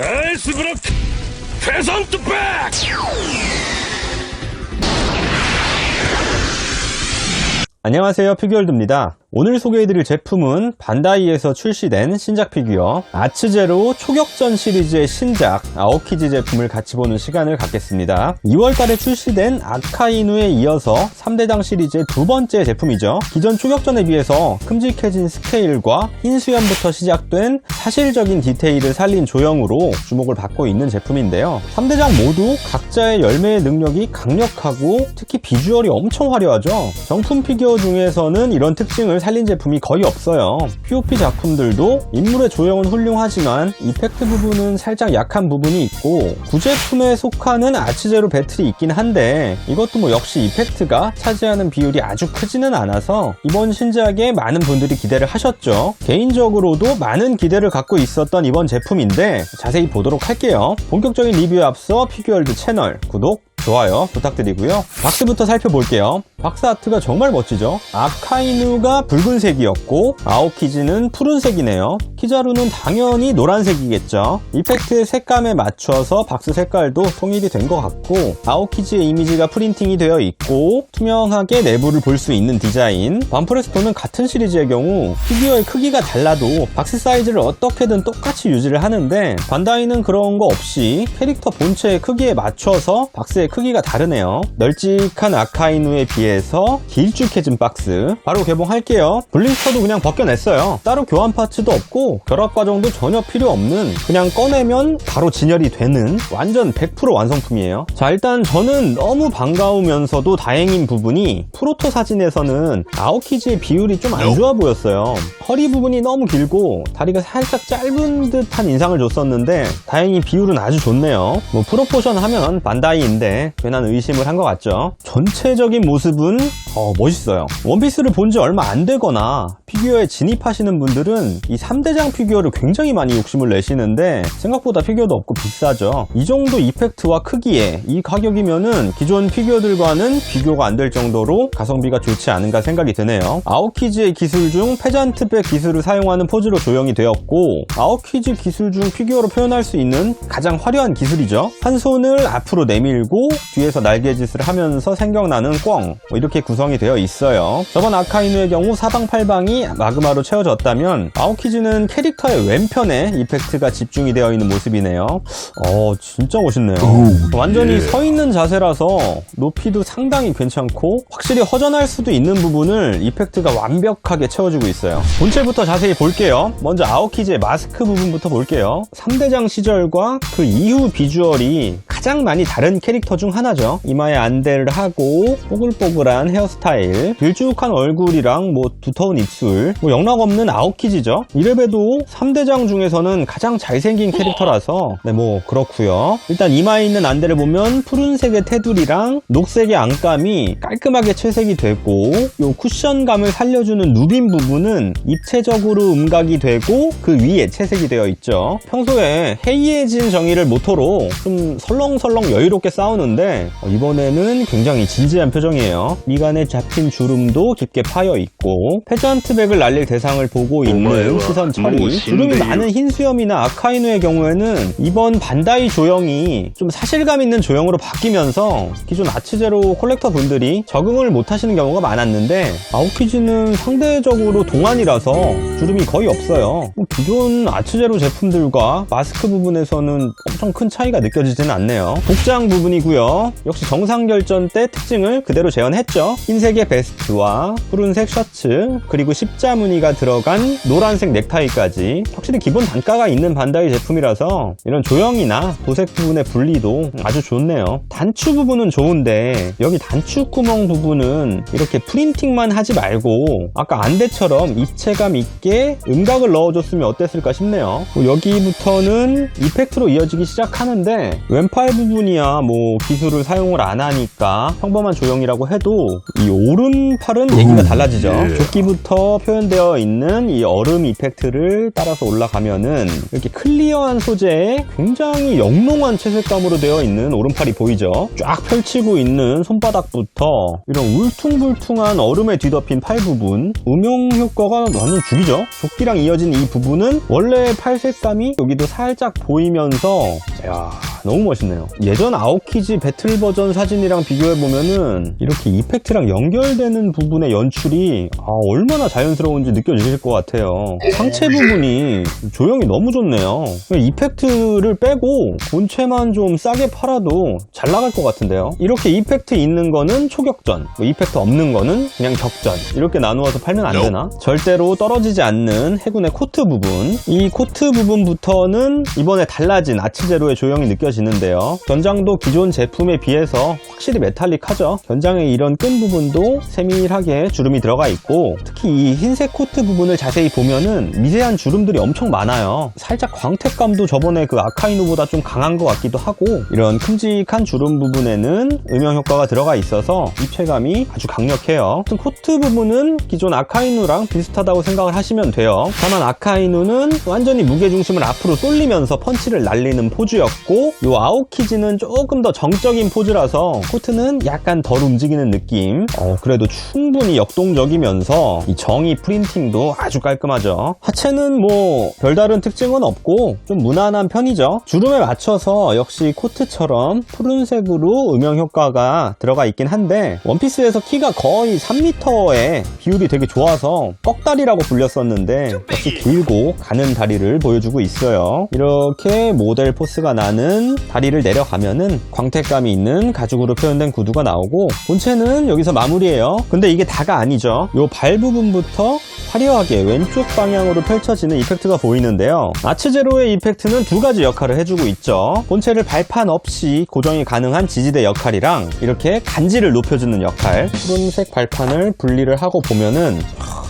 아이스 브로크 페선트 백. 안녕하세요, 피규어월드입니다. 오늘 소개해드릴 제품은 반다이에서 출시된 신작 피규어 아츠제로 초격전 시리즈의 신작 아오키지 제품을 같이 보는 시간을 갖겠습니다. 2월달에 출시된 아카이누에 이어서 3대장 시리즈의 두 번째 제품이죠. 기존 초격전에 비해서 큼직해진 스케일과 흰 수염부터 시작된 사실적인 디테일을 살린 조형으로 주목을 받고 있는 제품인데요. 3대장 모두 각자의 열매의 능력이 강력하고 특히 비주얼이 엄청 화려하죠. 정품 피규어 중에서는 이런 특징을 살린 제품이 거의 없어요. POP 작품들도 인물의 조형은 훌륭하지만 이펙트 부분은 살짝 약한 부분이 있고 구제품에 속하는 아츠제로 배틀이 있긴 한데 이것도 뭐 역시 이펙트가 차지하는 비율이 아주 크지는 않아서 이번 신작에 많은 분들이 기대를 하셨죠. 개인적으로도 많은 기대를 갖고 있었던 이번 제품인데 자세히 보도록 할게요. 본격적인 리뷰에 앞서 피규어월드 채널 구독, 좋아요 부탁드리고요. 박스부터 살펴볼게요. 박스 아트가 정말 멋지죠? 아카이누가 붉은색이었고 아오키지는 푸른색이네요. 키자루는 당연히 노란색이겠죠. 이펙트의 색감에 맞춰서 박스 색깔도 통일이 된 것 같고 아오키지의 이미지가 프린팅이 되어 있고 투명하게 내부를 볼 수 있는 디자인. 반프레스토는 같은 시리즈의 경우 피규어의 크기가 달라도 박스 사이즈를 어떻게든 똑같이 유지를 하는데 반다이는 그런 거 없이 캐릭터 본체의 크기에 맞춰서 박스의 크기가 다르네요. 널찍한 아카이누에 비해서 길쭉해진 박스 바로 개봉할게요. 블링스터도 그냥 벗겨냈어요. 따로 교환 파츠도 없고 결합 과정도 전혀 필요 없는 그냥 꺼내면 바로 진열이 되는 완전 100% 완성품이에요. 자, 일단 저는 너무 반가우면서도 다행인 부분이 프로토 사진에서는 아오키지의 비율이 좀 안 좋아 보였어요. 허리 부분이 너무 길고 다리가 살짝 짧은 듯한 인상을 줬었는데 다행히 비율은 아주 좋네요. 뭐 프로포션 하면 반다이인데 괜한 의심을 한 것 같죠. 전체적인 모습은 멋있어요. 원피스를 본 지 얼마 안 되거나 피규어에 진입하시는 분들은 이 3대장 피규어를 굉장히 많이 욕심을 내시는데 생각보다 피규어도 없고 비싸죠. 이 정도 이펙트와 크기에 이 가격이면은 기존 피규어들과는 비교가 안 될 정도로 가성비가 좋지 않은가 생각이 드네요. 아오키지의 기술 중 페잔트백 기술을 사용하는 포즈로 조형이 되었고 아오키지 기술 중 피규어로 표현할 수 있는 가장 화려한 기술이죠. 한 손을 앞으로 내밀고 뒤에서 날개짓을 하면서 생겨나는 꽝, 이렇게 구성이 되어 있어요. 저번 아카이누의 경우 사방팔방이 마그마로 채워졌다면 아오키지는 캐릭터의 왼편에 이펙트가 집중이 되어 있는 모습이네요. 진짜 멋있네요. 완전히 서 있는 자세라서 높이도 상당히 괜찮고 확실히 허전할 수도 있는 부분을 이펙트가 완벽하게 채워주고 있어요. 본체부터 자세히 볼게요. 먼저 아오키지의 마스크 부분부터 볼게요. 3대장 시절과 그 이후 비주얼이 가장 많이 다른 캐릭터 중 하나죠. 이마에 안대를 하고 뽀글뽀글한 헤어스타일, 길쭉한 얼굴이랑 두터운 입술, 영락없는 아오키지죠. 이래봬도 3대장 중에서는 가장 잘생긴 캐릭터라서 그렇고요. 일단 이마에 있는 안대를 보면 푸른색의 테두리랑 녹색의 안감이 깔끔하게 채색이 되고 요 쿠션감을 살려주는 누빔 부분은 입체적으로 음각이 되고 그 위에 채색이 되어 있죠. 평소에 해이해진 정의를 모토로 좀 설렁설렁 여유롭게 싸우는데 이번에는 굉장히 진지한 표정이에요. 미간에 잡힌 주름도 깊게 파여 있고 페잔트백을 날릴 대상을 보고 있는 시선 처리. 주름이 많은 흰 수염이나 아카이누의 경우에는 이번 반다이 조형이 좀 사실감 있는 조형으로 바뀌면서 기존 아츠제로 콜렉터 분들이 적응을 못 하시는 경우가 많았는데 아오키지는 상대적으로 동안이라서 주름이 거의 없어요. 기존 아츠제로 제품들과 마스크 부분에서는 엄청 큰 차이가 느껴지지는 않네요. 복장 부분이고요. 역시 정상결전 때 특징을 그대로 재현했죠. 흰색의 베스트와 푸른색 셔츠 그리고 십자 무늬가 들어간 노란색 넥타이까지 확실히 기본 단가가 있는 반다이 제품이라서 이런 조형이나 도색 부분의 분리도 아주 좋네요. 단추 부분은 좋은데 여기 단추 구멍 부분은 이렇게 프린팅만 하지 말고 아까 안대처럼 입체감 있게 음각을 넣어줬으면 어땠을까 싶네요. 여기부터는 이펙트로 이어지기 시작하는데 왼팔 부분이야 뭐 기술을 사용을 안 하니까 평범한 조형이라고 해도 이 오른팔은 얘기가 달라지죠. 조끼부터 표현되어 있는 이 얼음 이펙트를 따라서 올라가면은 이렇게 클리어한 소재에 굉장히 영롱한 채색감으로 되어 있는 오른팔이 보이죠. 쫙 펼치고 있는 손바닥부터 이런 울퉁불퉁한 얼음에 뒤덮인 팔 부분, 음영 효과가 완전 죽이죠. 조끼랑 이어진 이 부분은 원래 팔 색감이 여기도 살짝 보이면서 너무 멋있네요. 예전 아오키지 배틀 버전 사진이랑 비교해보면은 이렇게 이펙트랑 연결되는 부분의 연출이 얼마나 자연스러운지 느껴지실 것 같아요. 상체 부분이 조형이 너무 좋네요. 이펙트를 빼고 본체만 좀 싸게 팔아도 잘 나갈 것 같은데요. 이렇게 이펙트 있는 거는 초격전, 이펙트 없는 거는 그냥 격전, 이렇게 나누어서 팔면 안 되나? 절대로 떨어지지 않는 해군의 코트 부분, 이 코트 부분부터는 이번에 달라진 아츠제로의 조형이 느껴지는데요. 견장도 기존 제품에 비해서 확실히 메탈릭하죠. 견장의 이런 끈 부분도 세밀하게 주름이 들어가 있고, 특히 이 흰색 코트 부분을 자세히 보면은 미세한 주름들이 엄청 많아요. 살짝 광택감도 저번에 그 아카이누보다 좀 강한 것 같기도 하고, 이런 큼직한 주름 부분에는 음영 효과가 들어가 있어서 입체감이 아주 강력해요. 코트 부분은 기존 아카이누랑 비슷하다고 생각을 하시면 돼요. 다만 아카이누는 완전히 무게중심을 앞으로 쏠리면서 펀치를 날리는 포즈였고, 요 아오키지는 조금 더 정적인 포즈라서 코트는 약간 덜 움직이는 느낌. 그래도 충분히 역동적이면서 이 정의 프린팅도 아주 깔끔하죠. 하체는 뭐 별다른 특징은 없고 좀 무난한 편이죠. 주름에 맞춰서 역시 코트처럼 푸른색으로 음영 효과가 들어가 있긴 한데, 원피스에서 키가 거의 3m에 비율이 되게 좋아서 꺽다리라고 불렸었는데 역시 길고 가는 다리를 보여주고 있어요. 이렇게 모델 포스가 나는 다리를 내려가면은 광택감이 있는 가죽으로 표현된 구두가 나오고, 본체는 여기서 마무리예요. 근데 이게 다가 아니죠. 요 발 부분부터 화려하게 왼쪽 방향으로 펼쳐지는 이펙트가 보이는데요. 아츠제로의 이펙트는 두 가지 역할을 해주고 있죠. 본체를 발판 없이 고정이 가능한 지지대 역할이랑 이렇게 간지를 높여주는 역할. 푸른색 발판을 분리를 하고 보면은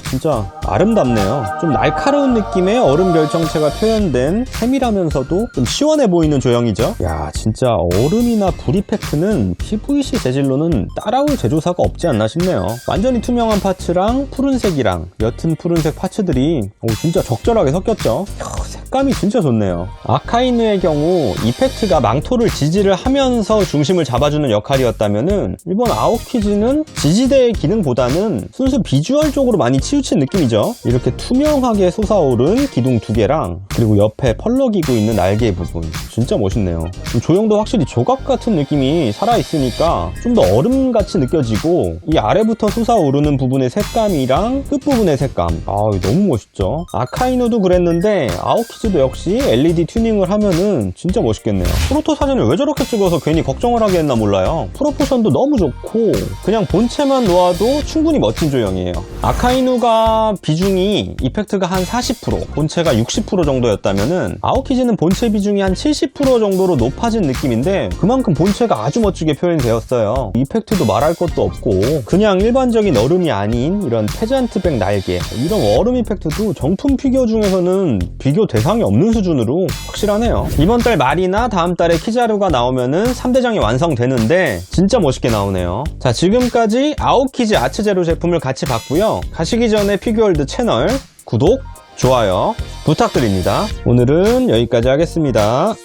진짜 아름답네요. 좀 날카로운 느낌의 얼음 결정체가 표현된 세밀하면서도 좀 시원해 보이는 조형이죠. 진짜 얼음이나 불 이펙트는 PVC 재질로는 따라올 제조사가 없지 않나 싶네요. 완전히 투명한 파츠랑 푸른색이랑 옅은 푸른색 파츠들이 진짜 적절하게 섞였죠. 색감이 진짜 좋네요. 아카이누의 경우 이펙트가 망토를 지지를 하면서 중심을 잡아주는 역할이었다면은 이번 아오키지는 지지대의 기능보다는 순수 비주얼적으로 많이 치우친 느낌이죠. 이렇게 투명하게 솟아오른 기둥 두 개랑 그리고 옆에 펄럭이고 있는 날개 부분, 진짜 멋있네요. 조형도 확실히 조각 같은 느낌이 살아있으니까 좀 더 얼음같이 느껴지고, 이 아래부터 솟아오르는 부분의 색감이랑 끝부분의 색감, 너무 멋있죠. 아카이누도 그랬는데 아오키즈도 역시 LED 튜닝을 하면은 진짜 멋있겠네요. 프로토 사진을 왜 저렇게 찍어서 괜히 걱정을 하게 했나 몰라요. 프로포션도 너무 좋고 그냥 본체만 놓아도 충분히 멋진 조형이에요. 아카이누가 비중이 이펙트가 한 40%, 본체가 60% 정도였다면은 아오키지는 본체 비중이 한 70% 정도로 높아진 느낌인데, 그만큼 본체가 아주 멋지게 표현되었어요. 이펙트도 말할 것도 없고 그냥 일반적인 얼음이 아닌 이런 페잔트백 날개, 이런 얼음 이펙트도 정품 피규어 중에서는 비교 대상이 없는 수준으로 확실하네요. 이번 달 말이나 다음 달에 키자루가 나오면은 3대장이 완성되는데 진짜 멋있게 나오네요. 자, 지금까지 아오키지 아츠제로 제품을 같이 봤고요. 가시기 전에 피규어월드 채널 구독, 좋아요 부탁드립니다. 오늘은 여기까지 하겠습니다.